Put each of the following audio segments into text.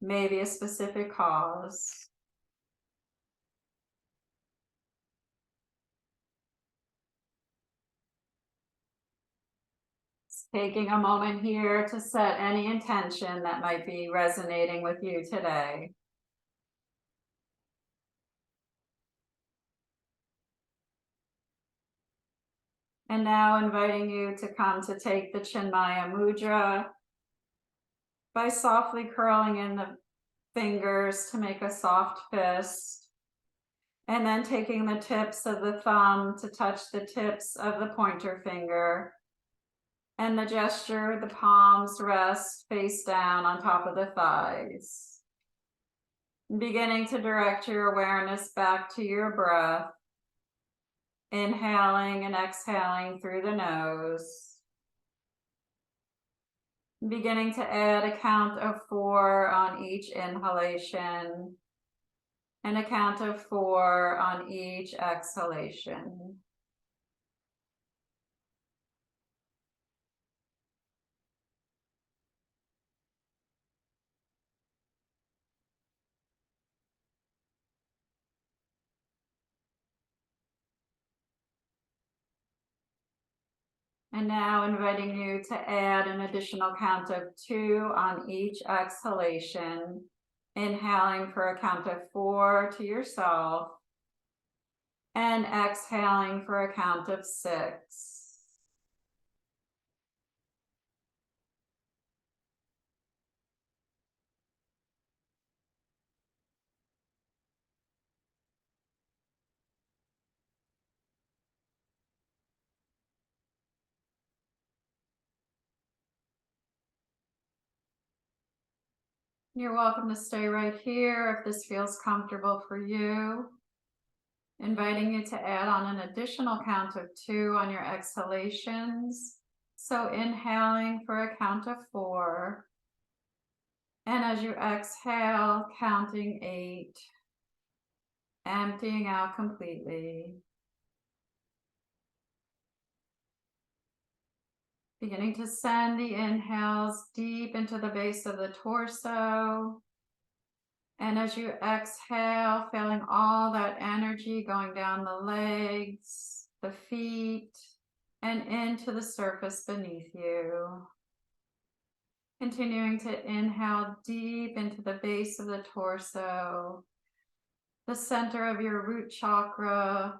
maybe a specific cause. Taking a moment here to set any intention that might be resonating with you today. And now inviting you to come to take the Chinmaya Mudra by softly curling in the fingers to make a soft fist. And then taking the tips of the thumb to touch the tips of the pointer finger. And the gesture, the palms rest face down on top of the thighs. Beginning to direct your awareness back to your breath. Inhaling and exhaling through the nose. Beginning to add a count of 4 on each inhalation. And a count of 4 on each exhalation. And now inviting you to add an additional count of 2 on each exhalation. Inhaling for a count of 4 to yourself. And exhaling for a count of 6. You're welcome to stay right here if this feels comfortable for you. Inviting you to add on an additional count of 2 on your exhalations. So inhaling for a count of 4. And as you exhale, counting 8. Emptying out completely. Beginning to send the inhales deep into the base of the torso. And as you exhale, feeling all that energy going down the legs, the feet, and into the surface beneath you. Continuing to inhale deep into the base of the torso, the center of your root chakra.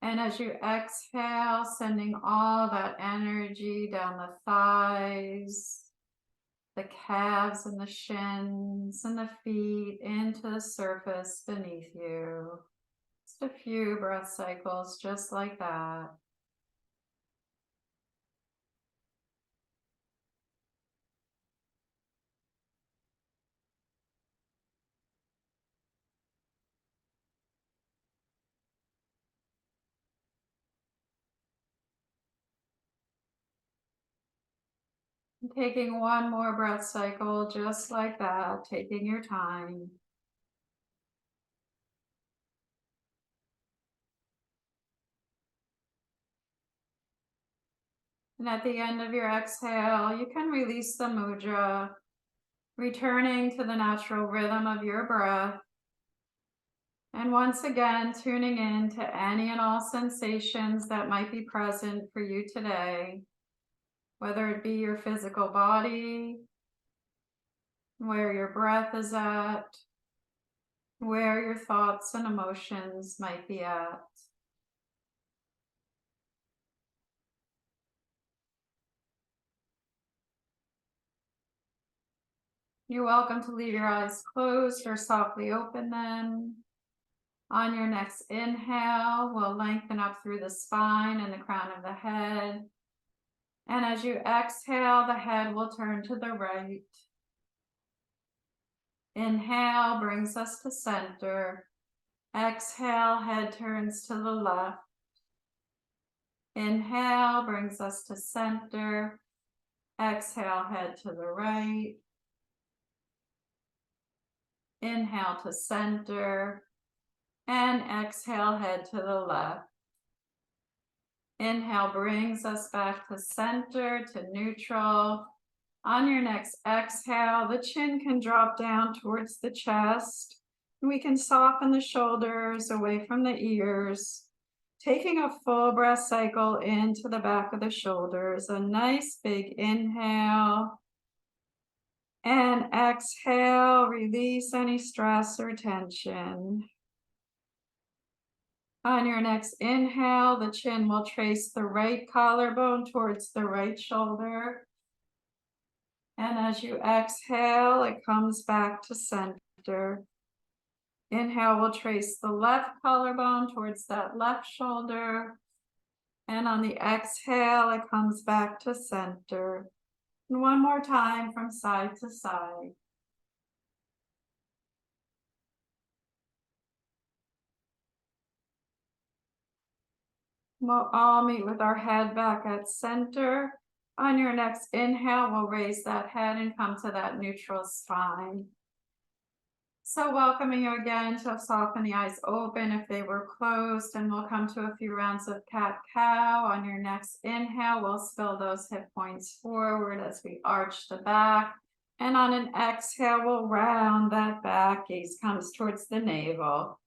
And as you exhale, sending all that energy down the thighs, the calves and the shins and the feet into the surface beneath you. Just a few breath cycles just like that. Taking one more breath cycle just like that, taking your time. And at the end of your exhale, you can release the mudra, returning to the natural rhythm of your breath. And once again, tuning in to any and all sensations that might be present for you today, whether it be your physical body, where your breath is at, where your thoughts and emotions might be at. You're welcome to leave your eyes closed or softly open them. On your next inhale, we'll lengthen up through the spine and the crown of the head. And as you exhale, the head will turn to the right. Inhale brings us to center. Exhale, head turns to the left. Inhale brings us to center. Exhale, head to the right. Inhale to center. And exhale, head to the left. Inhale brings us back to center, to neutral. On your next exhale, the chin can drop down towards the chest. We can soften the shoulders away from the ears, taking a full breath cycle into the back of the shoulders. A nice big inhale. And exhale, release any stress or tension. On your next inhale, the chin will trace the right collarbone towards the right shoulder. And as you exhale, it comes back to center. Inhale, we'll trace the left collarbone towards that left shoulder. And on the exhale, it comes back to center. And one more time from side to side. We'll all meet with our head back at center. On your next inhale, we'll raise that head and come to that neutral spine. So welcoming you again to soften the eyes open if they were closed, and we'll come to a few rounds of cat-cow. On your next inhale, we'll spill those hip points forward as we arch the back. And on an exhale, we'll round that back, gaze comes towards the navel.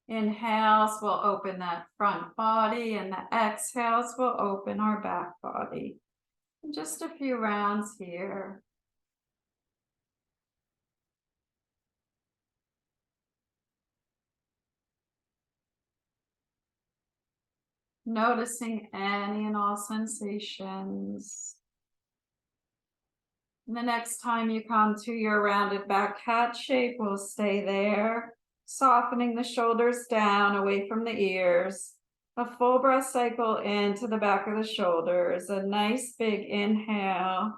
Inhales will open that front body, and the exhales will open our back body. And just a few rounds here. Noticing any and all sensations. And the next time you come to your rounded back cat shape, we'll stay there, softening the shoulders down away from the ears. A full breath cycle into the back of the shoulders. A nice big inhale.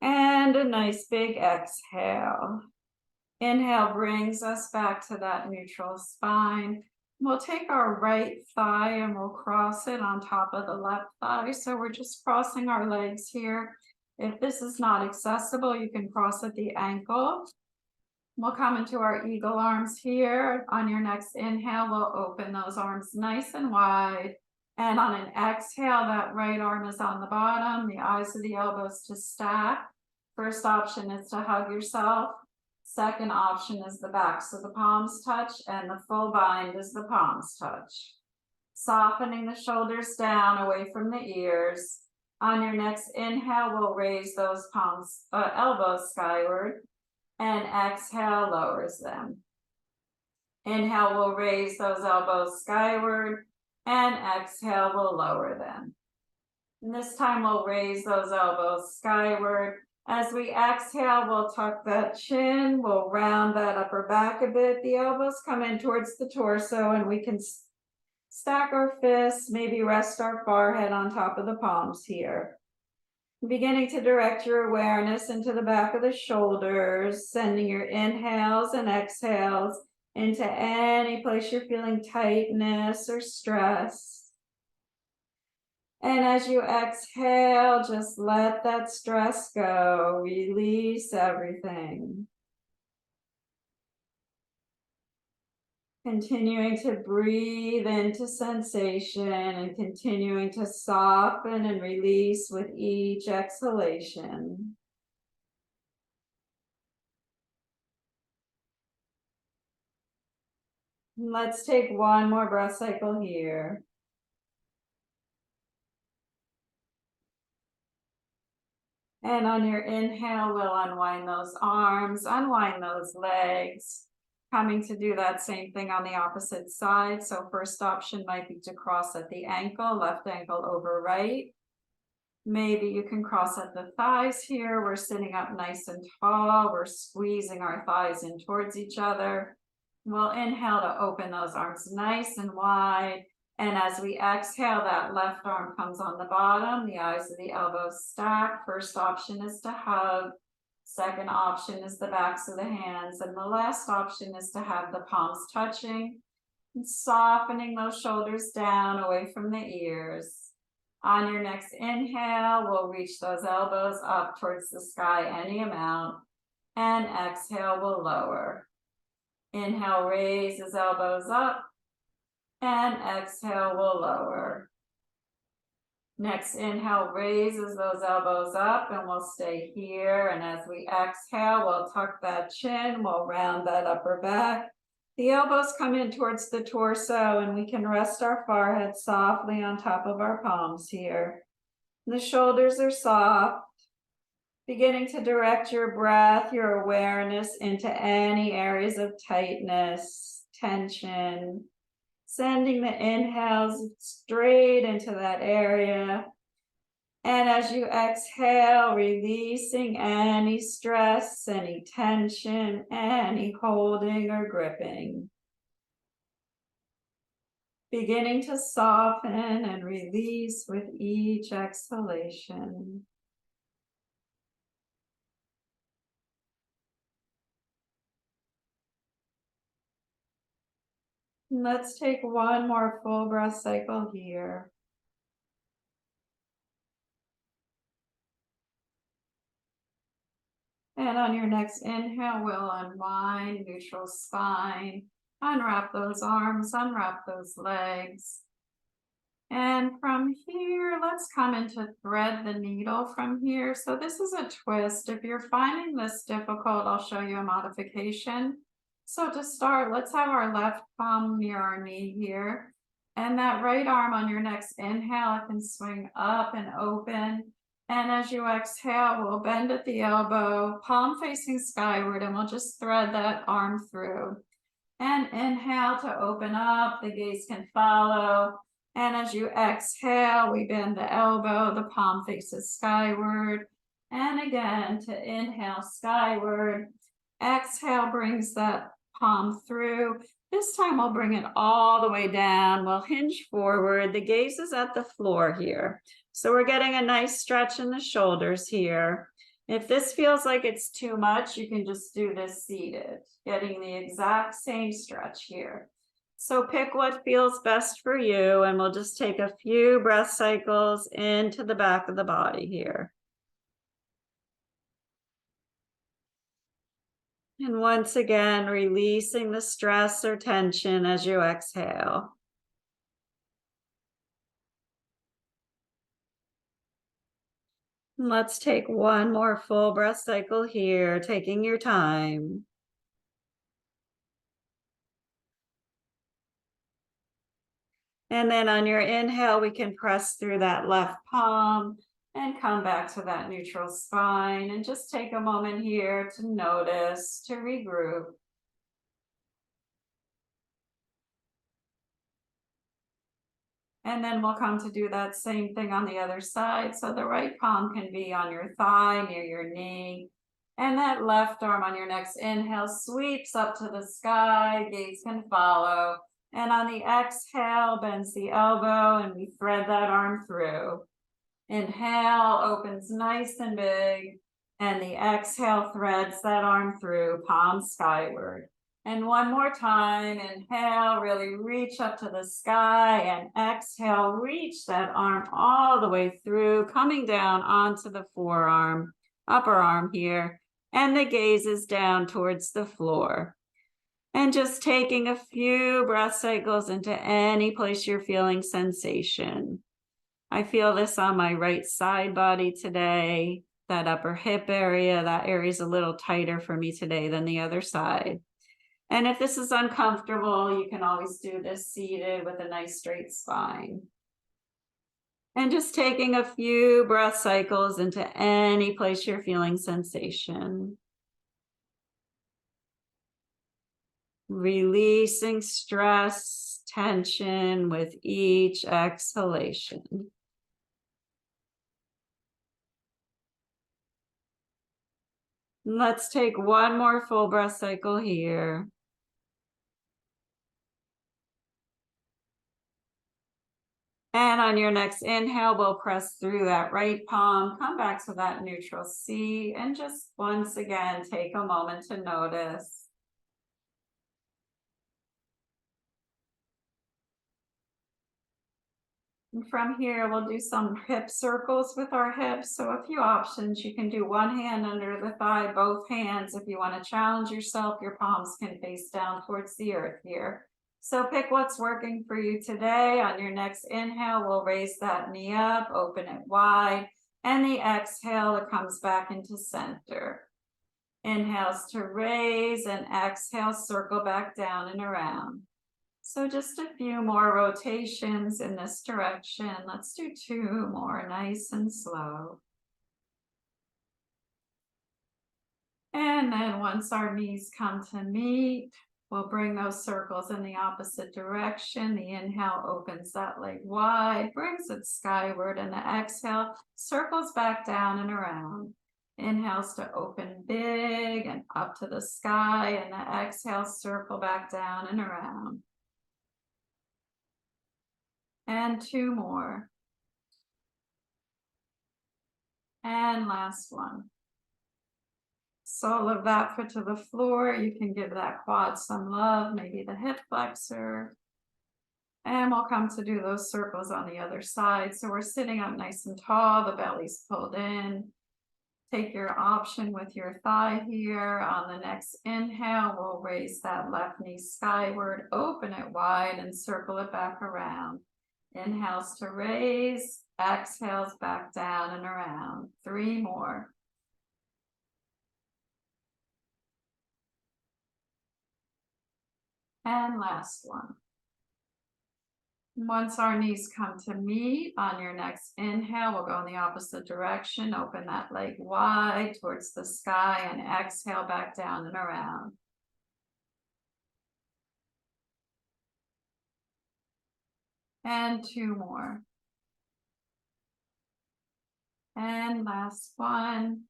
And a nice big exhale. Inhale brings us back to that neutral spine. We'll take our right thigh and we'll cross it on top of the left thigh. So we're just crossing our legs here. If this is not accessible, you can cross at the ankle. We'll come into our eagle arms here. On your next inhale, we'll open those arms nice and wide. And on an exhale, that right arm is on the bottom, the eyes of the elbows to stack. First option is to hug yourself. Second option is the backs of the palms touch, and the full bind is the palms touch. Softening the shoulders down away from the ears. On your next inhale, we'll raise those elbows skyward, and exhale lowers them. Inhale, we'll raise those elbows skyward, and exhale, we'll lower them. And this time we'll raise those elbows skyward. As we exhale, we'll tuck that chin, we'll round that upper back a bit. The elbows come in towards the torso, and we can stack our fists, maybe rest our forehead on top of the palms here. Beginning to direct your awareness into the back of the shoulders, sending your inhales and exhales into any place you're feeling tightness or stress. And as you exhale, just let that stress go. Release everything. Continuing to breathe into sensation and continuing to soften and release with each exhalation. Let's take one more breath cycle here. And on your inhale, we'll unwind those arms, unwind those legs. Coming to do that same thing on the opposite side. So first option might be to cross at the ankle, left ankle over right. Maybe you can cross at the thighs here. We're sitting up nice and tall. We're squeezing our thighs in towards each other. We'll inhale to open those arms nice and wide. And as we exhale, that left arm comes on the bottom, the eyes of the elbows stack. First option is to hug. Second option is the backs of the hands. And the last option is to have the palms touching and softening those shoulders down away from the ears. On your next inhale, we'll reach those elbows up towards the sky any amount. And exhale, we'll lower. Inhale, raises elbows up. And exhale, we'll lower. Next inhale raises those elbows up, and we'll stay here. And as we exhale, we'll tuck that chin, we'll round that upper back. The elbows come in towards the torso, and we can rest our forehead softly on top of our palms here. The shoulders are soft. Beginning to direct your breath, your awareness into any areas of tightness, tension. Sending the inhales straight into that area. And as you exhale, releasing any stress, any tension, any holding or gripping. Beginning to soften and release with each exhalation. Let's take one more full breath cycle here. And on your next inhale, we'll unwind, neutral spine, unwrap those arms, unwrap those legs. And from here, let's come into thread the needle from here. So this is a twist. If you're finding this difficult, I'll show you a modification. So to start, let's have our left palm near our knee here. And that right arm on your next inhale, it can swing up and open. And as you exhale, we'll bend at the elbow, palm facing skyward, and we'll just thread that arm through. And inhale to open up, the gaze can follow. And as you exhale, we bend the elbow, the palm faces skyward. And again, to inhale skyward. Exhale brings that palm through. This time we'll bring it all the way down. We'll hinge forward. The gaze is at the floor here. So we're getting a nice stretch in the shoulders here. If this feels like it's too much, you can just do this seated, getting the exact same stretch here. So pick what feels best for you, and we'll just take a few breath cycles into the back of the body here. And once again, releasing the stress or tension as you exhale. Let's take one more full breath cycle here, taking your time. And then on your inhale, we can press through that left palm and come back to that neutral spine, and just take a moment here to notice, to regroup. And then we'll come to do that same thing on the other side. So the right palm can be on your thigh, near your knee. And that left arm on your next inhale sweeps up to the sky, gaze can follow. And on the exhale, bends the elbow, and we thread that arm through. Inhale, opens nice and big. And the exhale threads that arm through, palm skyward. And one more time, inhale, really reach up to the sky, and exhale, reach that arm all the way through, coming down onto the forearm, upper arm here, and the gaze is down towards the floor. And just taking a few breath cycles into any place you're feeling sensation. I feel this on my right side body today, that upper hip area, that area is a little tighter for me today than the other side. And if this is uncomfortable, you can always do this seated with a nice straight spine. And just taking a few breath cycles into any place you're feeling sensation. Releasing stress, tension with each exhalation. Let's take one more full breath cycle here. And on your next inhale, we'll press through that right palm, come back to that neutral seat, and just once again, take a moment to notice. And from here, we'll do some hip circles with our hips. So a few options. You can do one hand under the thigh, both hands. If you want to challenge yourself, your palms can face down towards the earth here. So pick what's working for you today. On your next inhale, we'll raise that knee up, open it wide, and the exhale, it comes back into center. Inhales to raise and exhale, circle back down and around. So just a few more rotations in this direction. Let's do 2 more, nice and slow. And then once our knees come to meet, we'll bring those circles in the opposite direction. The inhale opens that leg wide, brings it skyward, and the exhale circles back down and around. Inhales to open big and up to the sky, and the exhale circle back down and around. And 2 more. And last one. Sole of that foot to the floor. You can give that quad some love, maybe the hip flexor. And we'll come to do those circles on the other side. So we're sitting up nice and tall, the belly's pulled in. Take your option with your thigh here. On the next inhale, we'll raise that left knee skyward, open it wide, and circle it back around. Inhales to raise, exhales back down and around. 3 more. And last one. Once our knees come to meet, on your next inhale, we'll go in the opposite direction. Open that leg wide towards the sky and exhale back down and around. And 2 more. And last one.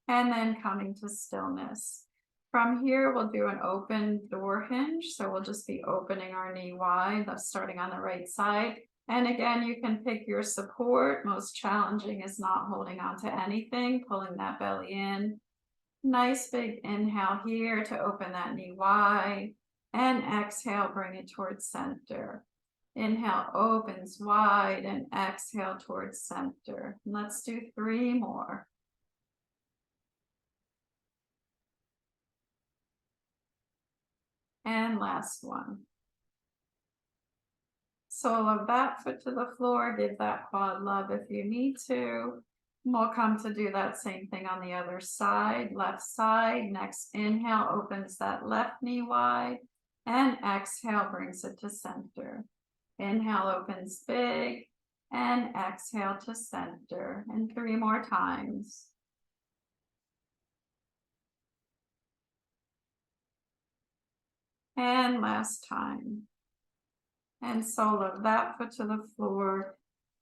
And then coming to stillness. From here, we'll do an open door hinge. So we'll just be opening our knee wide, starting on the right side. And again, you can pick your support. Most challenging is not holding on to anything, pulling that belly in. Nice big inhale here to open that knee wide. And exhale, bring it towards center. Inhale opens wide and exhale towards center. Let's do 3 more. And last one. Sole of that foot to the floor. Give that quad love if you need to. We'll come to do that same thing on the other side. Left side. Next inhale opens that left knee wide. And exhale brings it to center. Inhale opens big. And exhale to center. And 3 more times. And last time. And sole of that foot to the floor.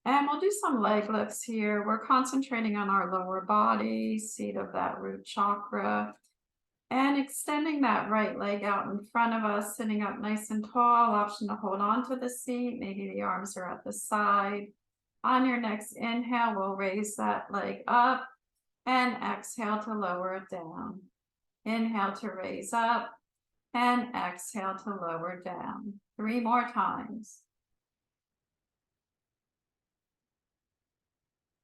And we'll do some leg lifts here. We're concentrating on our lower body, seat of that root chakra. And extending that right leg out in front of us, sitting up nice and tall. Option to hold on to the seat. Maybe the arms are at the side. On your next inhale, we'll raise that leg up. And exhale to lower it down. Inhale to raise up. And exhale to lower down. 3 more times.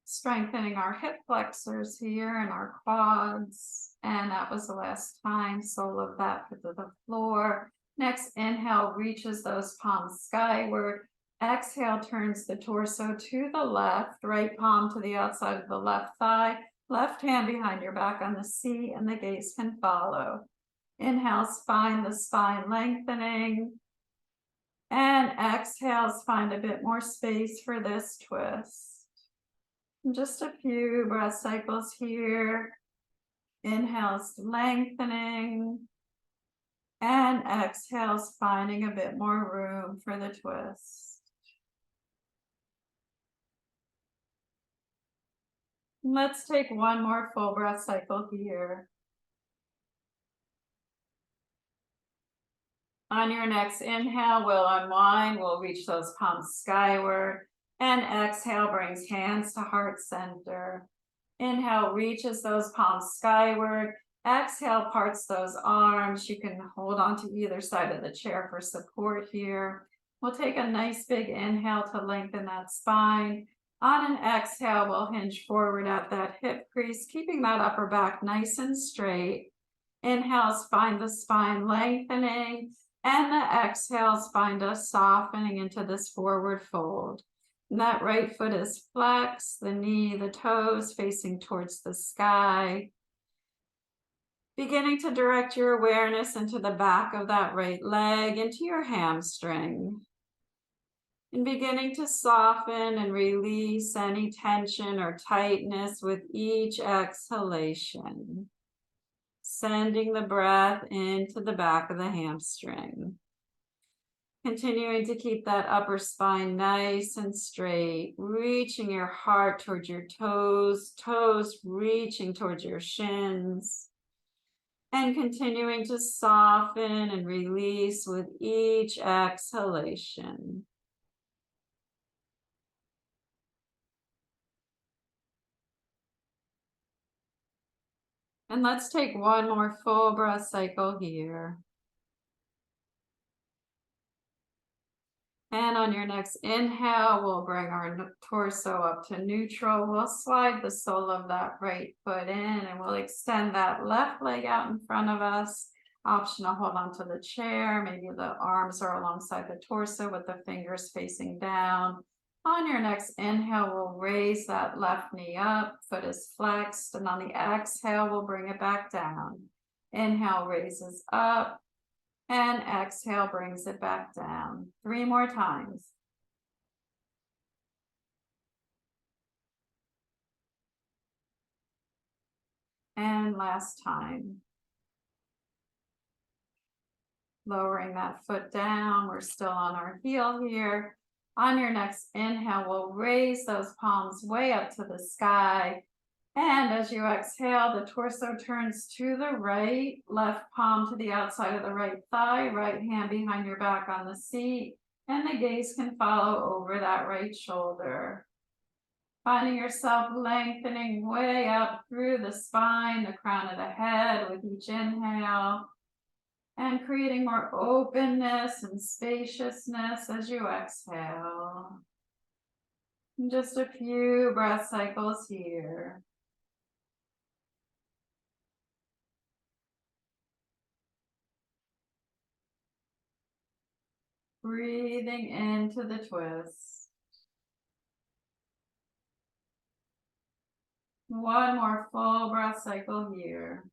Strengthening our hip flexors here and our quads. And that was the last time. Sole of that foot to the floor. Next inhale reaches those palms skyward. Exhale turns the torso to the left. Right palm to the outside of the left thigh. Left hand behind your back on the seat, and the gaze can follow. Inhales, find the spine lengthening. And exhales, find a bit more space for this twist. And just a few breath cycles here. Inhales, lengthening. And exhales, finding a bit more room for the twist. Let's take 1 more full breath cycle here. On your next inhale, we'll unwind. We'll reach those palms skyward. And exhale brings hands to heart center. Inhale reaches those palms skyward. Exhale parts those arms. You can hold on to either side of the chair for support here. We'll take a nice big inhale to lengthen that spine. On an exhale, we'll hinge forward at that hip crease, keeping that upper back nice and straight. Inhales, find the spine lengthening. And the exhales find us softening into this forward fold. And that right foot is flexed, the knee, the toes facing towards the sky. Beginning to direct your awareness into the back of that right leg, into your hamstring. And beginning to soften and release any tension or tightness with each exhalation. Sending the breath into the back of the hamstring. Continuing to keep that upper spine nice and straight, reaching your heart towards your toes, toes reaching towards your shins. And continuing to soften and release with each exhalation. And let's take one more full breath cycle here. And on your next inhale, we'll bring our torso up to neutral. We'll slide the sole of that right foot in and we'll extend that left leg out in front of us. Optional, hold on to the chair. Maybe the arms are alongside the torso with the fingers facing down. On your next inhale, we'll raise that left knee up, foot is flexed, and on the exhale, we'll bring it back down. Inhale raises up, and exhale brings it back down. 3 more times. And last time. Lowering that foot down, we're still on our heel here. On your next inhale, we'll raise those palms way up to the sky. And as you exhale, the torso turns to the right, left palm to the outside of the right thigh, right hand behind your back on the seat, and the gaze can follow over that right shoulder. Finding yourself lengthening way up through the spine, the crown of the head with each inhale, and creating more openness and spaciousness as you exhale. And just a few breath cycles here. Breathing into the twist. One more full breath cycle here.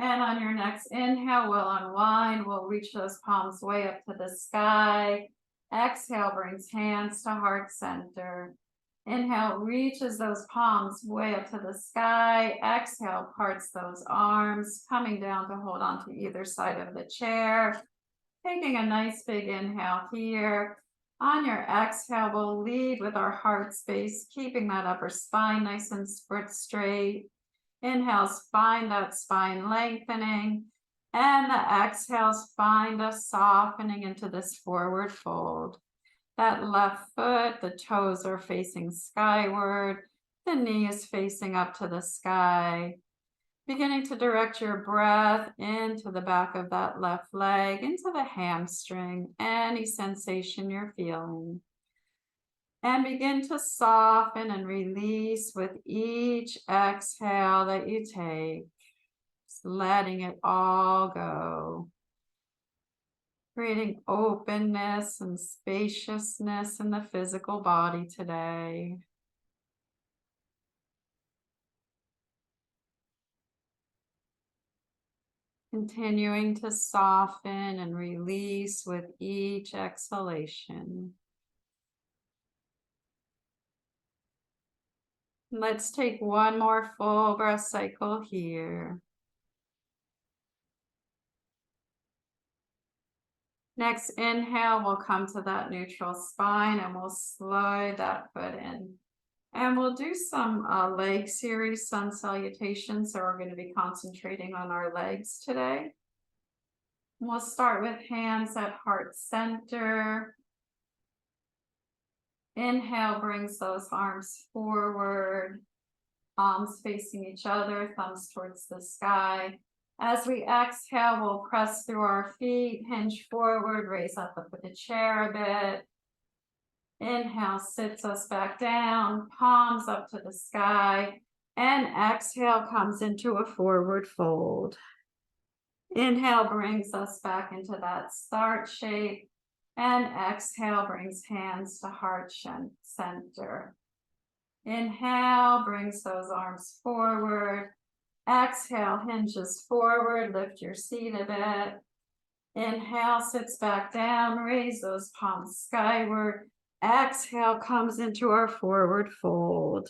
And on your next inhale, we'll unwind. We'll reach those palms way up to the sky. Exhale brings hands to heart center. Inhale reaches those palms way up to the sky. Exhale parts those arms, coming down to hold on to either side of the chair. Taking a nice big inhale here. On your exhale, we'll lead with our heart space, keeping that upper spine nice and straight. Inhales, find that spine lengthening. And the exhales, find us softening into this forward fold. That left foot, the toes are facing skyward. The knee is facing up to the sky. Beginning to direct your breath into the back of that left leg, into the hamstring, any sensation you're feeling. And begin to soften and release with each exhale that you take. Just letting it all go. Creating openness and spaciousness in the physical body today. Continuing to soften and release with each exhalation. Let's take one more full breath cycle here. Next inhale, we'll come to that neutral spine and we'll slide that foot in. And we'll do some leg series, sun salutations. So we're going to be concentrating on our legs today. We'll start with hands at heart center. Inhale brings those arms forward, palms facing each other, thumbs towards the sky. As we exhale, we'll press through our feet, hinge forward, raise up the chair a bit. Inhale sits us back down, palms up to the sky. And exhale comes into a forward fold. Inhale brings us back into that start shape. And exhale brings hands to heart center. Inhale brings those arms forward. Exhale hinges forward, lift your seat a bit. Inhale sits back down, raise those palms skyward. Exhale comes into our forward fold.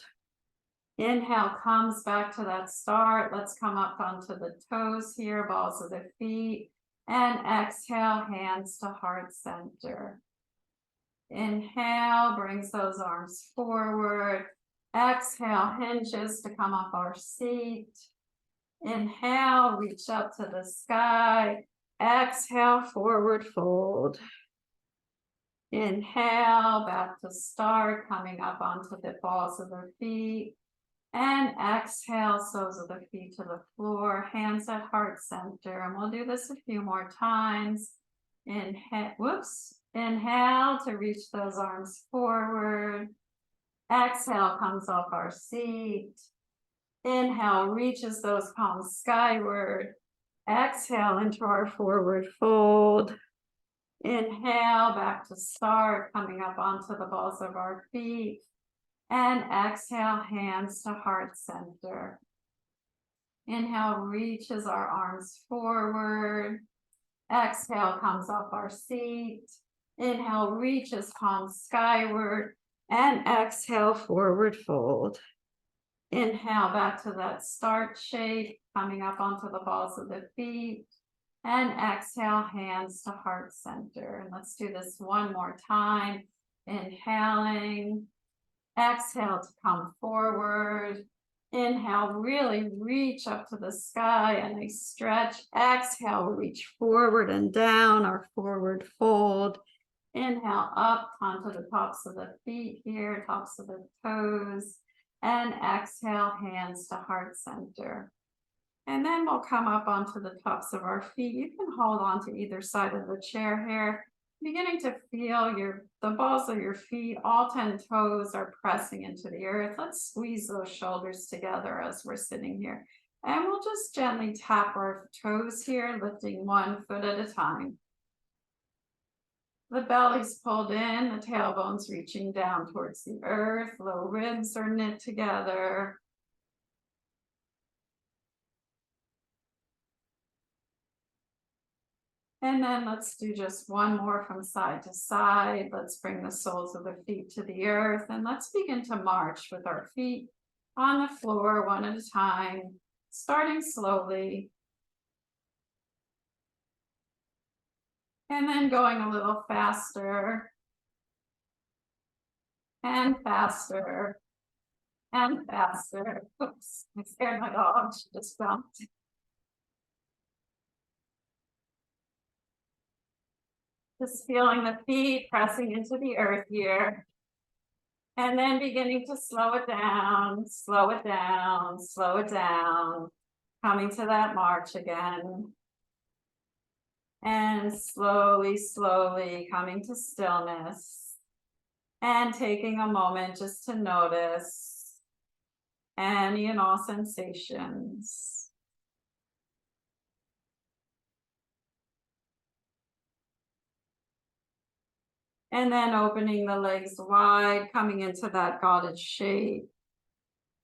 Inhale comes back to that start. Let's come up onto the toes here, balls of the feet. And exhale, hands to heart center. Inhale, brings those arms forward. Exhale, hinges to come up our seat. Inhale, reach up to the sky. Exhale, forward fold. Inhale, back to start, coming up onto the balls of the feet. And exhale, soles of the feet to the floor, hands at heart center. And we'll do this a few more times. Inhale to reach those arms forward. Exhale comes off our seat. Inhale reaches those palms skyward. Exhale into our forward fold. Inhale back to start, coming up onto the balls of our feet. And exhale, hands to heart center. Inhale reaches our arms forward. Exhale comes off our seat. Inhale reaches palms skyward. And exhale, forward fold. Inhale back to that start shape, coming up onto the balls of the feet. And exhale, hands to heart center. And let's do this one more time. Inhaling. Exhale to come forward. Inhale, really reach up to the sky and a stretch. Exhale, reach forward and down, our forward fold. Inhale up onto the tops of the feet here, tops of the toes. And exhale, hands to heart center. And then we'll come up onto the tops of our feet. You can hold on to either side of the chair here. Beginning to feel the balls of your feet, all 10 toes are pressing into the earth. Let's squeeze those shoulders together as we're sitting here. And we'll just gently tap our toes here, lifting one foot at a time. The belly's pulled in, the tailbone's reaching down towards the earth, low ribs are knit together. And then let's do just one more from side to side. Let's bring the soles of the feet to the earth and let's begin to march with our feet on the floor one at a time, starting slowly. And then going a little faster and faster and faster. Oops, I scared my dog, she just jumped. Just feeling the feet pressing into the earth here. And then beginning to slow it down, slow it down, slow it down. Coming to that march again. And slowly, slowly coming to stillness. And taking a moment just to notice any and all sensations. And then opening the legs wide, coming into that goddess shape.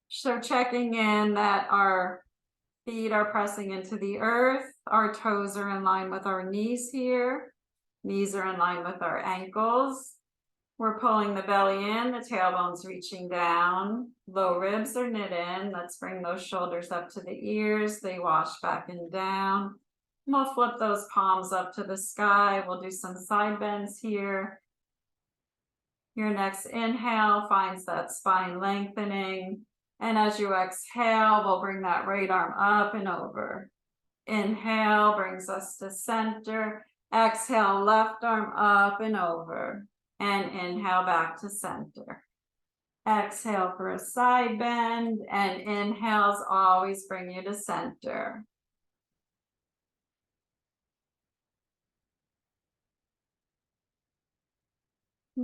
So checking in that our feet are pressing into the earth. Our toes are in line with our knees here. Knees are in line with our ankles. We're pulling the belly in, the tailbone's reaching down. Low ribs are knit in. Let's bring those shoulders up to the ears. They wash back and down. We'll flip those palms up to the sky. We'll do some side bends here. Your next inhale finds that spine lengthening. And as you exhale, we'll bring that right arm up and over. Inhale brings us to center. Exhale, left arm up and over. And inhale back to center. Exhale for a side bend. And inhales always bring you to center.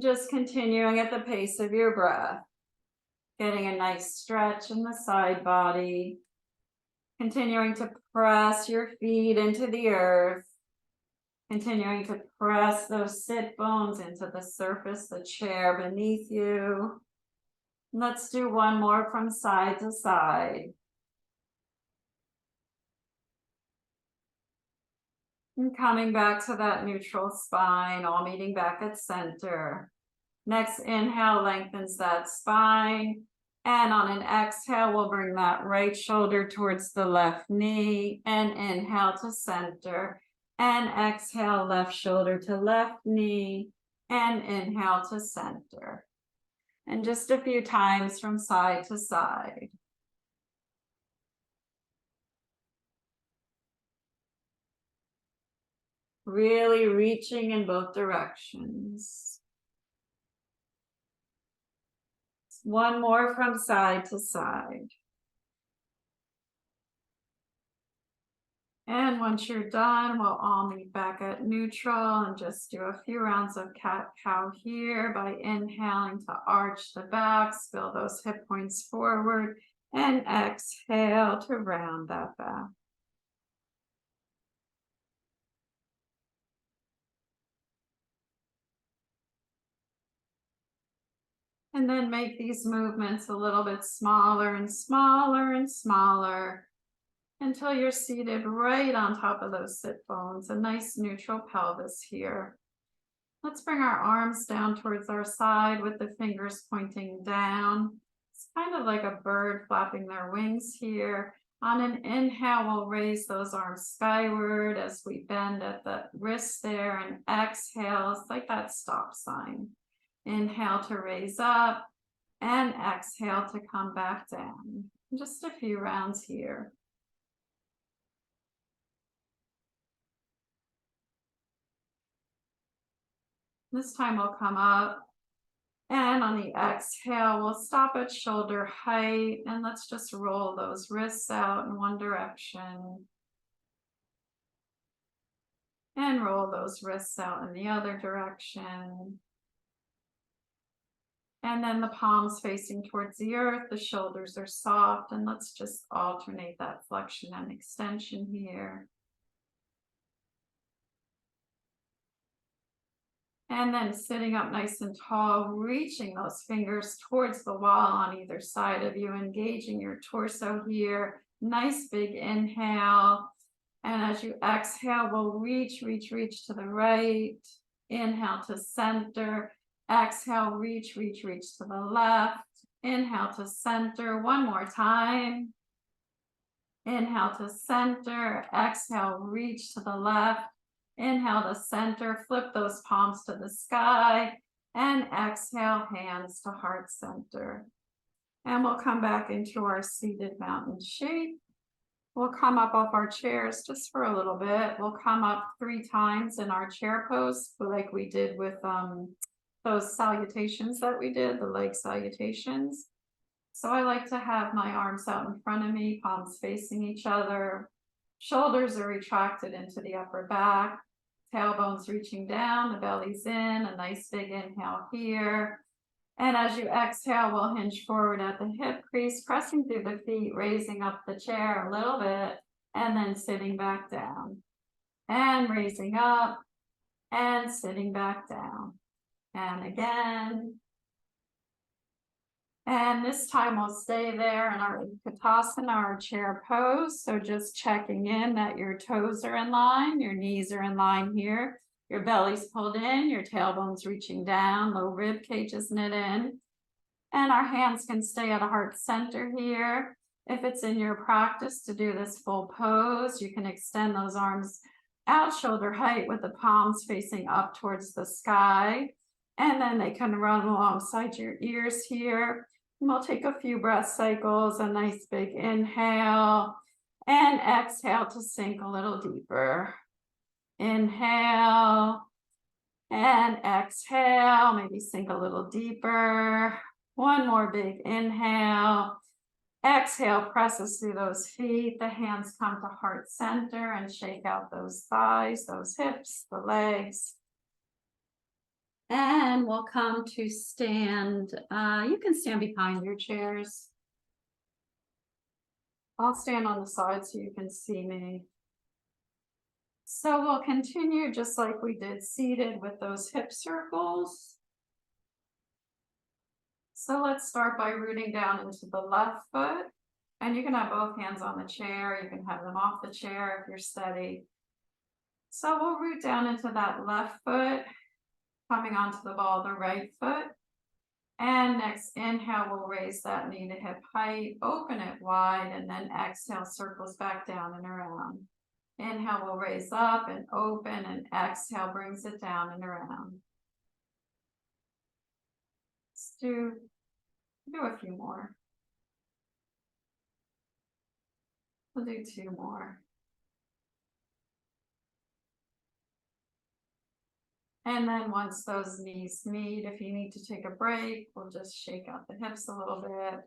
Just continuing at the pace of your breath. Getting a nice stretch in the side body. Continuing to press your feet into the earth. Continuing to press those sit bones into the surface, the chair beneath you. Let's do one more from side to side. And coming back to that neutral spine, all meeting back at center. Next inhale lengthens that spine. And on an exhale, we'll bring that right shoulder towards the left knee. And inhale to center. And exhale, left shoulder to left knee. And inhale to center. And just a few times from side to side. Really reaching in both directions. One more from side to side. And once you're done, we'll all meet back at neutral and just do a few rounds of cat-cow here by inhaling to arch the back, spill those hip points forward, and exhale to round that back. And then make these movements a little bit smaller and smaller and smaller until you're seated right on top of those sit bones, a nice neutral pelvis here. Let's bring our arms down towards our side with the fingers pointing down. It's kind of like a bird flapping their wings here. On an inhale, we'll raise those arms skyward as we bend at the wrist there, and exhale, it's like that stop sign. Inhale to raise up and exhale to come back down. Just a few rounds here. This time we'll come up, and on the exhale, we'll stop at shoulder height, and let's just roll those wrists out in one direction. And roll those wrists out in the other direction. And then the palms facing towards the earth, the shoulders are soft, and let's just alternate that flexion and extension here. And then sitting up nice and tall, reaching those fingers towards the wall on either side of you, engaging your torso here. Nice big inhale. And as you exhale, we'll reach to the right. Inhale to center. Exhale, reach to the left. Inhale to center. One more time. Inhale to center. Exhale, reach to the left. Inhale to center, flip those palms to the sky, and exhale, hands to heart center. And we'll come back into our seated mountain shape. We'll come up off our chairs just for a little bit. We'll come up 3 times in our chair pose, like we did with those salutations that we did, the leg salutations. So I like to have my arms out in front of me, palms facing each other. Shoulders are retracted into the upper back. Tailbones reaching down, the belly's in, a nice big inhale here. And as you exhale, we'll hinge forward at the hip crease, pressing through the feet, raising up the chair a little bit, and then sitting back down. And raising up, and sitting back down. And again. And this time we'll stay there in our Utkatasana, our chair pose. So just checking in that your toes are in line, your knees are in line here, your belly's pulled in, your tailbone's reaching down, low rib cage is knit in. And our hands can stay at a heart center here. If it's in your practice to do this full pose, you can extend those arms out shoulder height with the palms facing up towards the sky. And then they can run alongside your ears here. And we'll take a few breath cycles, a nice big inhale, and exhale to sink a little deeper. Inhale, and exhale, maybe sink a little deeper. One more big inhale. Exhale, presses through those feet. The hands come to heart center and shake out those thighs, those hips, the legs. And we'll come to stand. You can stand behind your chairs. I'll stand on the side so you can see me. So we'll continue just like we did seated with those hip circles. So let's start by rooting down into the left foot. And you can have both hands on the chair. You can have them off the chair if you're steady. So we'll root down into that left foot, coming onto the ball of the right foot. And next inhale, we'll raise that knee to hip height, open it wide, and then exhale, circles back down and around. Inhale, we'll raise up and open, and exhale brings it down and around. Let's do a few more. We'll do 2 more. And then once those knees meet, if you need to take a break, we'll just shake out the hips a little bit.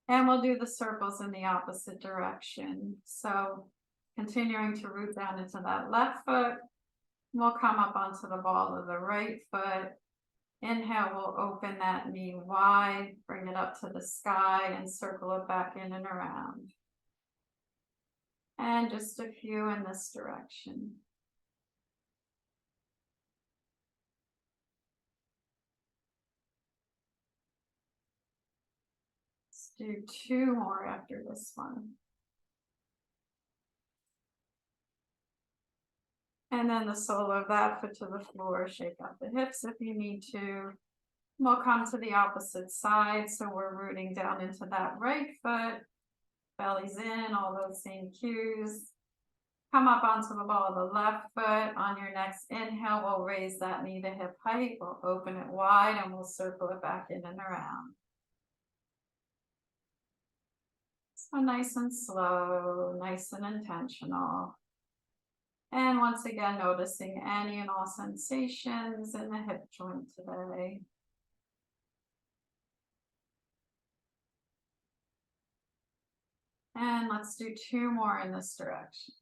And we'll do the circles in the opposite direction. So continuing to root down into that left foot, we'll come up onto the ball of the right foot. Inhale, we'll open that knee wide, bring it up to the sky and circle it back in and around. And just a few in this direction. Let's do 2 more after this one. And then the sole of that foot to the floor, shake out the hips if you need to. We'll come to the opposite side. So we're rooting down into that right foot, belly's in, all those same cues. Come up onto the ball of the left foot. On your next inhale, we'll raise that knee to hip height. We'll open it wide and we'll circle it back in and around. So nice and slow, nice and intentional. And once again, noticing any and all sensations in the hip joint today. And let's do 2 more in this direction.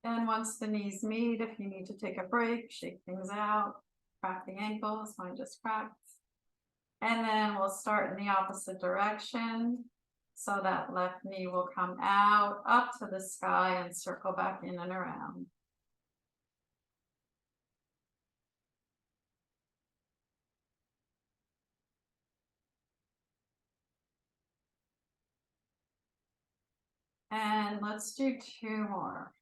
And once the knees meet, if you need to take a break, shake things out, crack the ankles, mine just cracked. And then we'll start in the opposite direction. So that left knee will come out, up to the sky and circle back in and around. And let's do 2 more.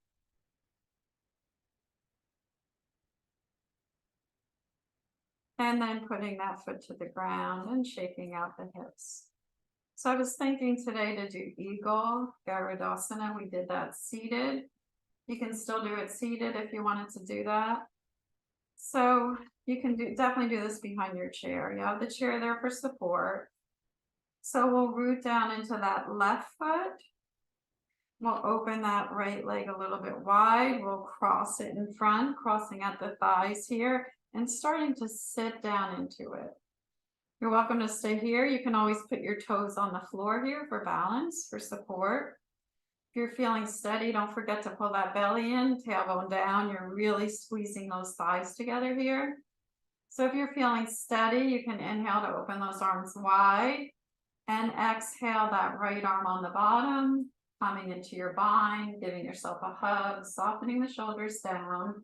And then putting that foot to the ground and shaking out the hips. So I was thinking today to do Eagle, Garudasana. We did that seated. You can still do it seated if you wanted to do that. So you can definitely do this behind your chair. You have the chair there for support. So we'll root down into that left foot. We'll open that right leg a little bit wide. We'll cross it in front, crossing at the thighs here and starting to sit down into it. You're welcome to stay here. You can always put your toes on the floor here for balance, for support. If you're feeling steady, don't forget to pull that belly in, tailbone down. You're really squeezing those thighs together here. So if you're feeling steady, you can inhale to open those arms wide and exhale that right arm on the bottom, coming into your bind, giving yourself a hug, softening the shoulders down.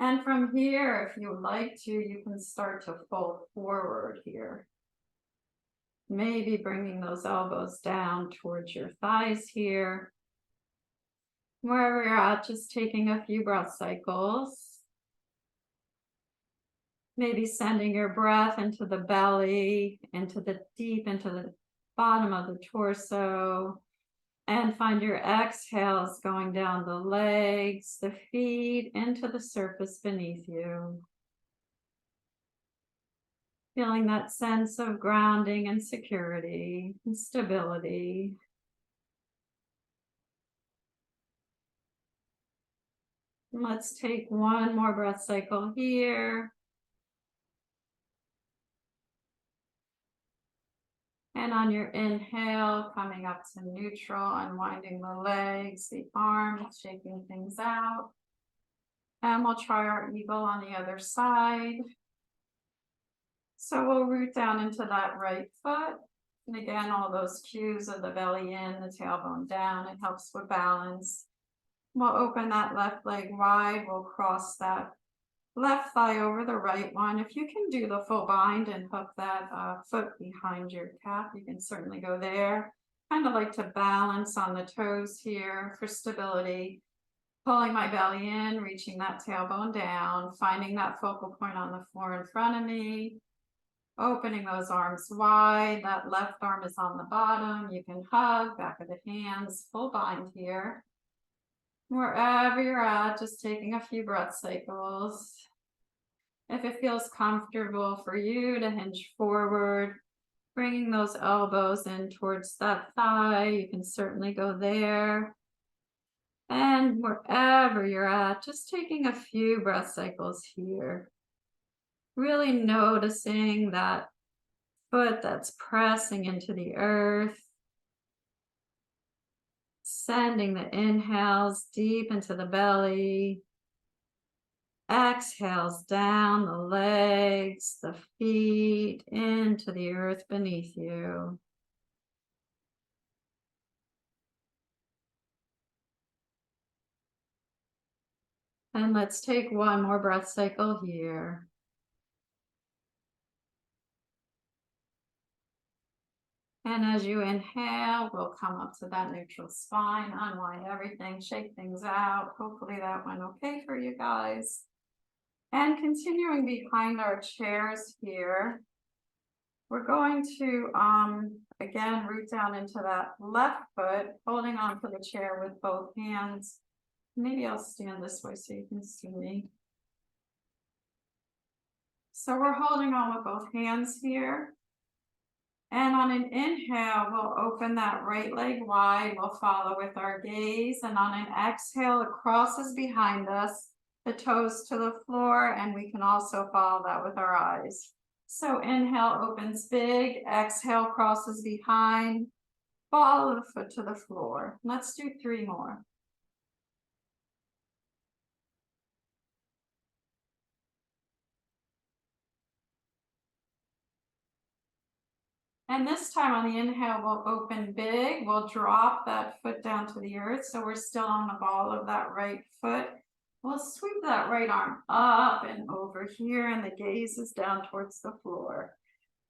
And from here, if you would like to, you can start to fold forward here. Maybe bringing those elbows down towards your thighs here. Wherever you're at, just taking a few breath cycles. Maybe sending your breath into the belly, deep into the bottom of the torso. And find your exhales going down the legs, the feet, into the surface beneath you. Feeling that sense of grounding and security and stability. And let's take 1 more breath cycle here. And on your inhale, coming up to neutral, unwinding the legs, the arms, shaking things out. And we'll try our eagle on the other side. So we'll root down into that right foot. And again, all those cues of the belly in, the tailbone down, it helps with balance. We'll open that left leg wide. We'll cross that left thigh over the right one. If you can do the full bind and hook that foot behind your calf, you can certainly go there. Kind of like to balance on the toes here for stability. Pulling my belly in, reaching that tailbone down, finding that focal point on the floor in front of me. Opening those arms wide. That left arm is on the bottom. You can hug, back of the hands, full bind here. Wherever you're at, just taking a few breath cycles. If it feels comfortable for you to hinge forward, bringing those elbows in towards that thigh, you can certainly go there. And wherever you're at, just taking a few breath cycles here. Really noticing that foot that's pressing into the earth. Sending the inhales deep into the belly. Exhales down the legs, the feet, into the earth beneath you. And let's take one more breath cycle here. And as you inhale, we'll come up to that neutral spine, unwind everything, shake things out. Hopefully that went okay for you guys. And continuing behind our chairs here, we're going to, again, root down into that left foot, holding on to the chair with both hands. Maybe I'll stand this way so you can see me. So we're holding on with both hands here. And on an inhale, we'll open that right leg wide. We'll follow with our gaze. And on an exhale, it crosses behind us, the toes to the floor. And we can also follow that with our eyes. So inhale opens big, exhale crosses behind, follow the foot to the floor. Let's do 3 more. And this time on the inhale, we'll open big. We'll drop that foot down to the earth. So we're still on the ball of that right foot. We'll sweep that right arm up and over here, and the gaze is down towards the floor.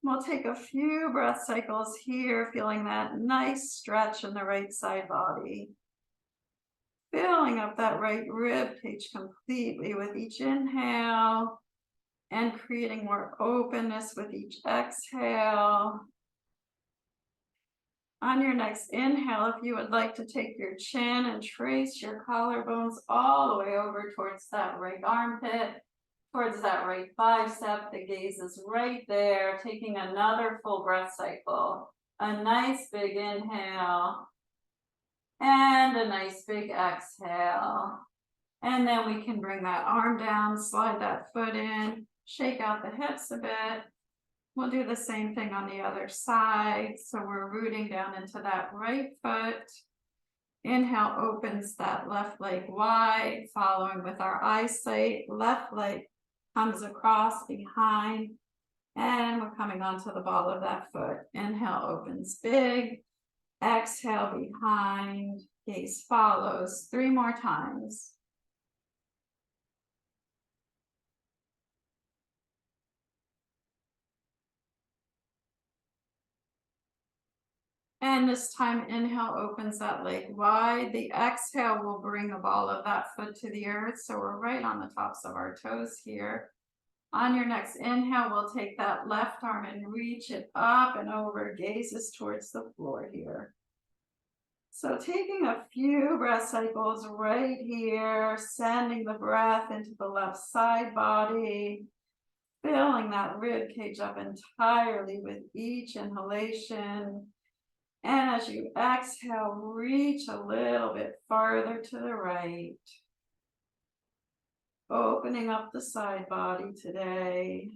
We'll take a few breath cycles here, feeling that nice stretch in the right side body. Filling up that right rib cage completely with each inhale and creating more openness with each exhale. On your next inhale, if you would like to take your chin and trace your collarbones all the way over towards that right armpit, towards that right bicep, the gaze is right there, taking another full breath cycle. A nice big inhale and a nice big exhale. And then we can bring that arm down, slide that foot in, shake out the hips a bit. We'll do the same thing on the other side. So we're rooting down into that right foot. Inhale opens that left leg wide, following with our eyesight. Left leg comes across behind, and we're coming onto the ball of that foot. Inhale opens big, exhale behind, gaze follows. 3 more times. And this time, inhale opens that leg wide. The exhale will bring the ball of that foot to the earth. So we're right on the tops of our toes here. On your next inhale, we'll take that left arm and reach it up and over, gazes towards the floor here. So taking a few breath cycles right here, sending the breath into the left side body, filling that rib cage up entirely with each inhalation. And as you exhale, reach a little bit farther to the right. Opening up the side body today.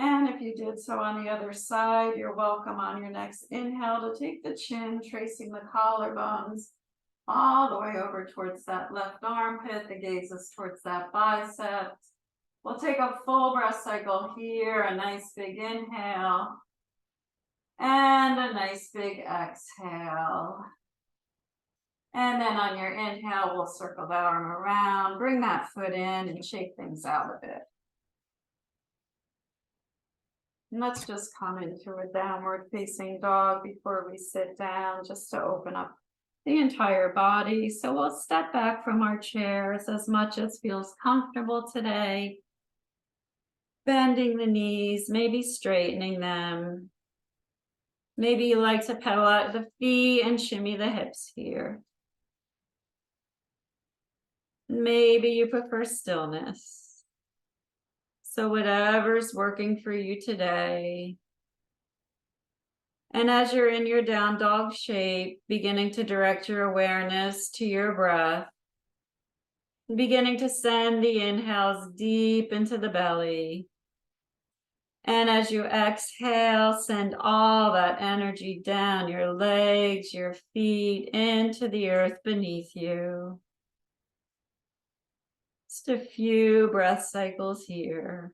And if you did so on the other side, you're welcome on your next inhale to take the chin, tracing the collarbones all the way over towards that left armpit. The gaze is towards that bicep. We'll take a full breath cycle here, a nice big inhale, and a nice big exhale. And then on your inhale, we'll circle that arm around, bring that foot in and shake things out a bit. And let's just come into a downward facing dog before we sit down, just to open up the entire body. So we'll step back from our chairs as much as feels comfortable today. Bending the knees, maybe straightening them. Maybe you like to pedal out the feet and shimmy the hips here. Maybe you prefer stillness. So whatever's working for you today. And as you're in your down dog shape, beginning to direct your awareness to your breath, beginning to send the inhales deep into the belly. And as you exhale, send all that energy down your legs, your feet, into the earth beneath you. Just a few breath cycles here.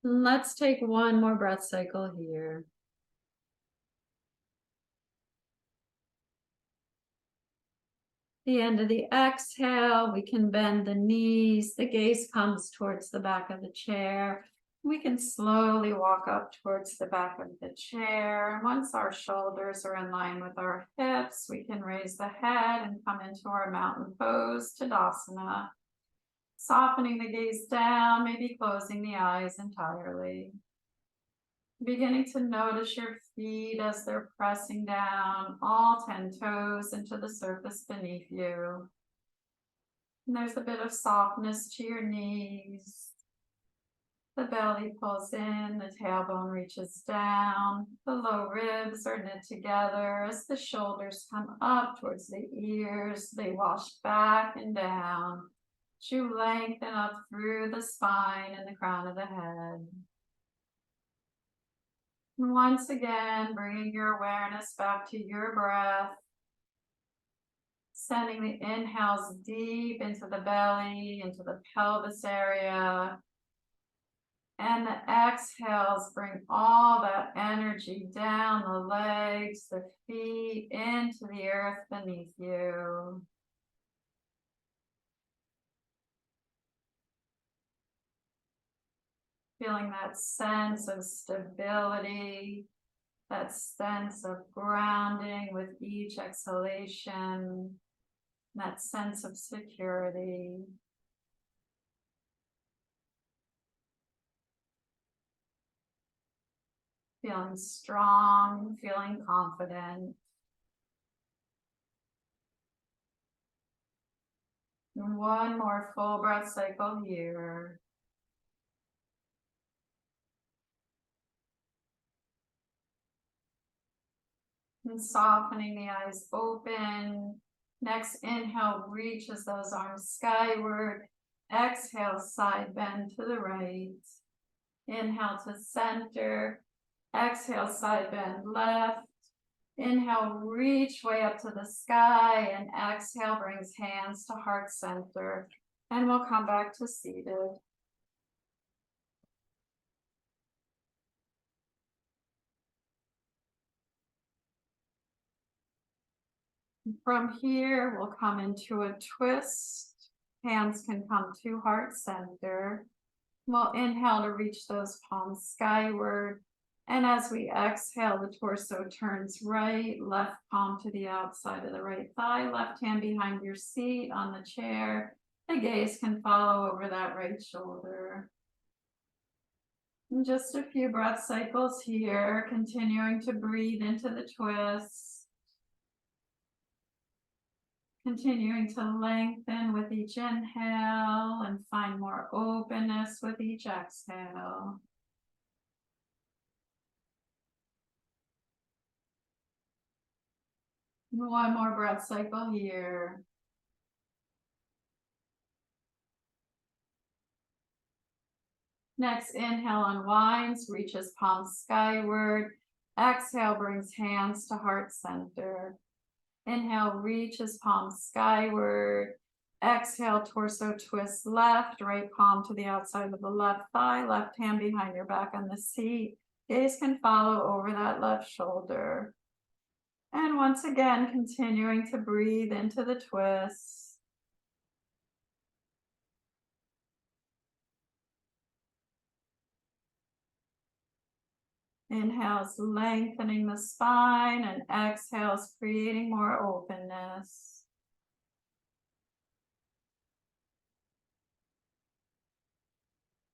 Let's take one more breath cycle here. The end of the exhale, we can bend the knees. The gaze comes towards the back of the chair. We can slowly walk up towards the back of the chair. And once our shoulders are in line with our hips, we can raise the head and come into our mountain pose, Tadasana. Softening the gaze down, maybe closing the eyes entirely. Beginning to notice your feet as they're pressing down, all 10 toes into the surface beneath you. And there's a bit of softness to your knees. The belly pulls in, the tailbone reaches down, the low ribs are knit together as the shoulders come up towards the ears. They wash back and down. You lengthen up through the spine and the crown of the head. And once again, bringing your awareness back to your breath. Sending the inhales deep into the belly, into the pelvis area. And the exhales bring all that energy down the legs, the feet, into the earth beneath you. Feeling that sense of stability, that sense of grounding with each exhalation, that sense of security. Feeling strong, feeling confident. And one more full breath cycle here. And softening the eyes open. Next inhale, reaches those arms skyward. Exhale, side bend to the right. Inhale to center. Exhale, side bend left. Inhale, reach way up to the sky. And exhale, brings hands to heart center. And we'll come back to seated. From here, we'll come into a twist. Hands can come to heart center. We'll inhale to reach those palms skyward. And as we exhale, the torso turns right, left palm to the outside of the right thigh, left hand behind your seat on the chair. The gaze can follow over that right shoulder. And just a few breath cycles here, continuing to breathe into the twist. Continuing to lengthen with each inhale and find more openness with each exhale. One more breath cycle here. Next, inhale, unwinds, reaches palms skyward. Exhale, brings hands to heart center. Inhale, reaches palms skyward. Exhale, torso twist left, right palm to the outside of the left thigh, left hand behind your back on the seat. Gaze can follow over that left shoulder. And once again, continuing to breathe into the twist. Inhales, lengthening the spine, and exhales, creating more openness.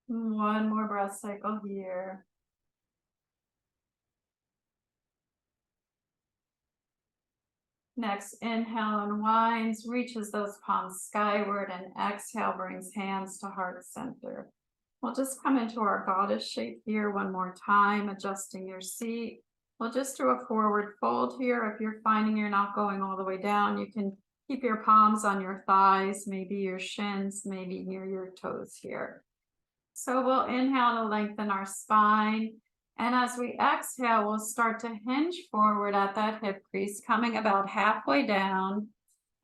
One more breath cycle here. Next, inhale, unwinds, reaches those palms skyward, and exhale, brings hands to heart center. We'll just come into our goddess shape here one more time, adjusting your seat. We'll just do a forward fold here. If you're finding you're not going all the way down, you can keep your palms on your thighs, maybe your shins, maybe near your toes here. So we'll inhale to lengthen our spine. And as we exhale, we'll start to hinge forward at that hip crease, coming about halfway down.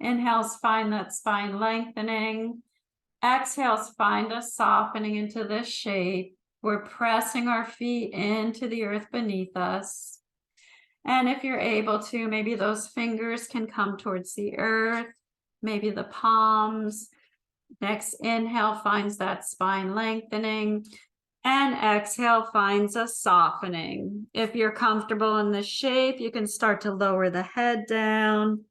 Inhales, find that spine lengthening. Exhales, find us softening into this shape. We're pressing our feet into the earth beneath us. And if you're able to, maybe those fingers can come towards the earth, maybe the palms. Next inhale finds that spine lengthening, and exhale finds a softening. If you're comfortable in this shape, you can start to lower the head down.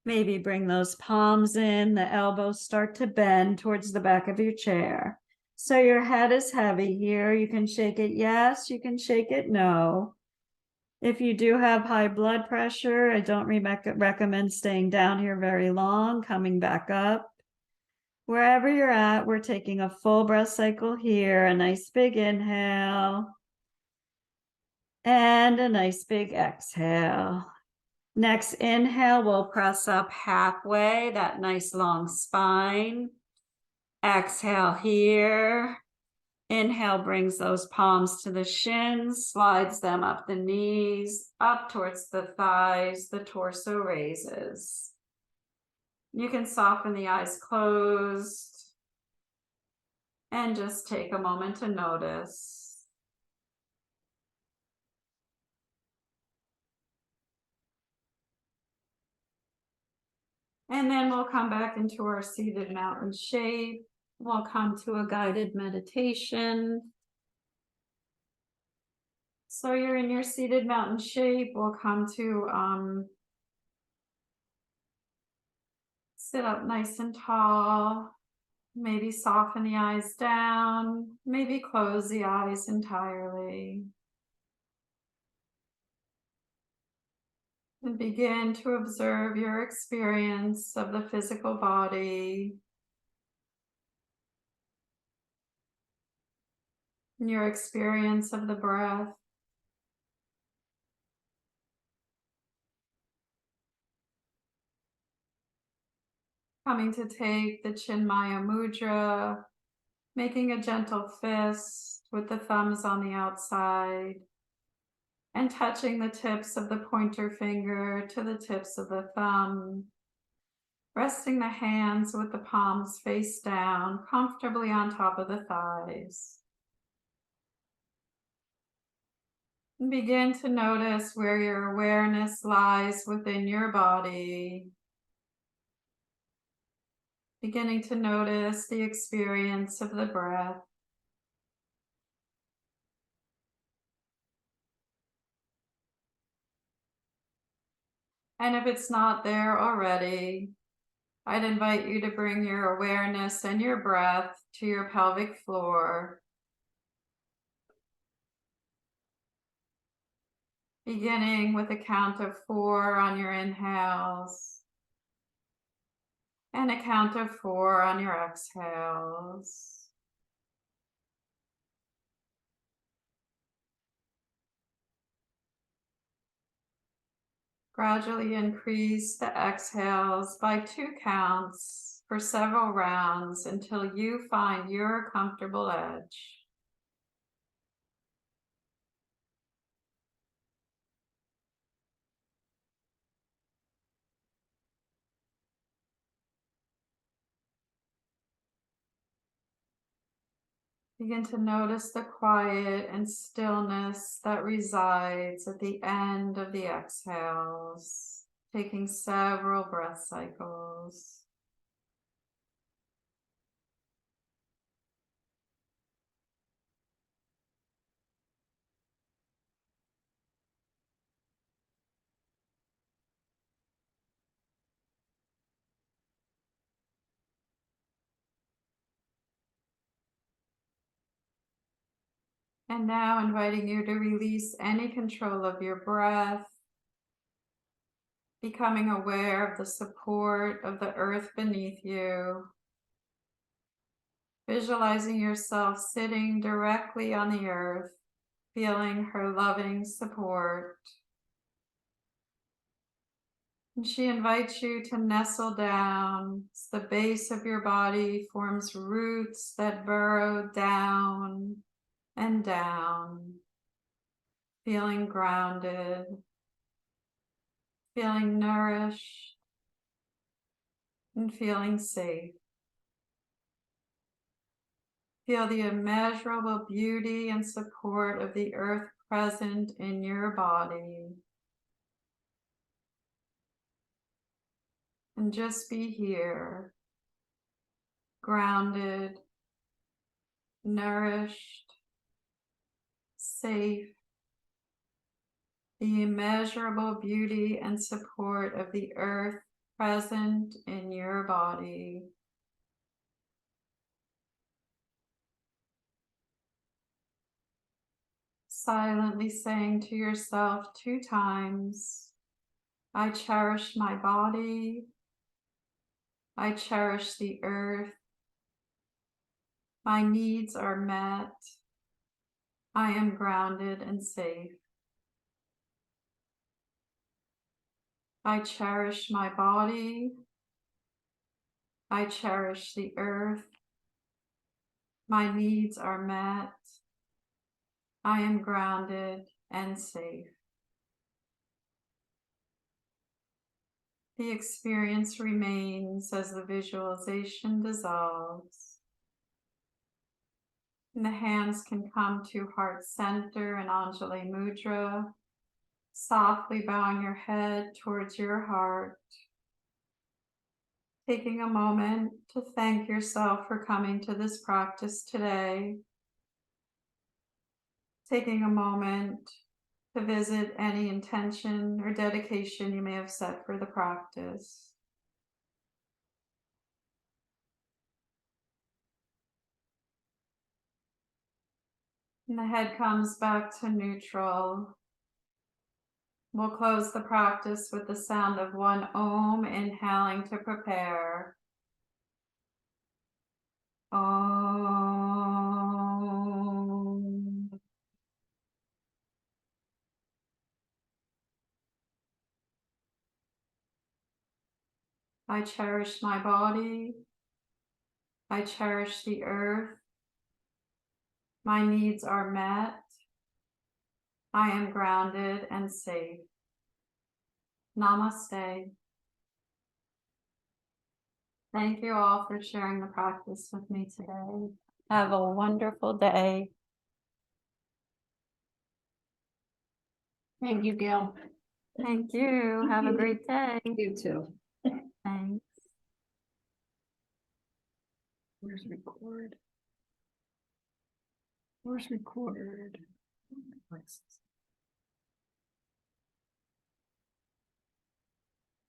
Maybe bring those palms in, the elbows start to bend towards the back of your chair. So your head is heavy here. You can shake it yes, you can shake it no. If you do have high blood pressure, I don't recommend staying down here very long, coming back up. Wherever you're at, we're taking a full breath cycle here, a nice big inhale, and a nice big exhale. Next inhale, we'll press up halfway, that nice long spine. Exhale here. Inhale brings those palms to the shins, slides them up the knees, up towards the thighs, the torso raises. You can soften the eyes closed and just take a moment to notice. And then we'll come back into our seated mountain shape. We'll come to a guided meditation. So you're in your seated mountain shape. We'll come to sit up nice and tall. Maybe soften the eyes down. Maybe close the eyes entirely. And begin to observe your experience of the physical body. And your experience of the breath. Coming to take the Chinmaya Mudra, making a gentle fist with the thumbs on the outside, and touching the tips of the pointer finger to the tips of the thumb. Resting the hands with the palms face down, comfortably on top of the thighs. And begin to notice where your awareness lies within your body. Beginning to notice the experience of the breath. And if it's not there already, I'd invite you to bring your awareness and your breath to your pelvic floor. Beginning with a count of 4 on your inhales and a count of 4 on your exhales. Gradually increase the exhales by 2 counts for several rounds until you find your comfortable edge. Begin to notice the quiet and stillness that resides at the end of the exhales, taking several breath cycles. And now inviting you to release any control of your breath, becoming aware of the support of the earth beneath you, visualizing yourself sitting directly on the earth, feeling her loving support. And she invites you to nestle down as the base of your body forms roots that burrow down and down, feeling grounded, feeling nourished, and feeling safe. Feel the immeasurable beauty and support of the earth present in your body. And just be here, grounded, nourished, safe. The immeasurable beauty and support of the earth present in your body. Silently saying to yourself 2 times, I cherish my body. I cherish the earth. My needs are met. I am grounded and safe. I cherish my body. I cherish the earth. My needs are met. I am grounded and safe. The experience remains as the visualization dissolves. And the hands can come to heart center and Anjali Mudra, softly bowing your head towards your heart. Taking a moment to thank yourself for coming to this practice today. Taking a moment to visit any intention or dedication you may have set for the practice. And the head comes back to neutral. We'll close the practice with the sound of 1 Om, inhaling to prepare. Om. I cherish my body. I cherish the earth. My needs are met. I am grounded and safe. Namaste. Thank you all for sharing the practice with me today. Have a wonderful day. Thank you, Gail. Thank you. Have a great day. You too. Thanks. Where's record? Where's record?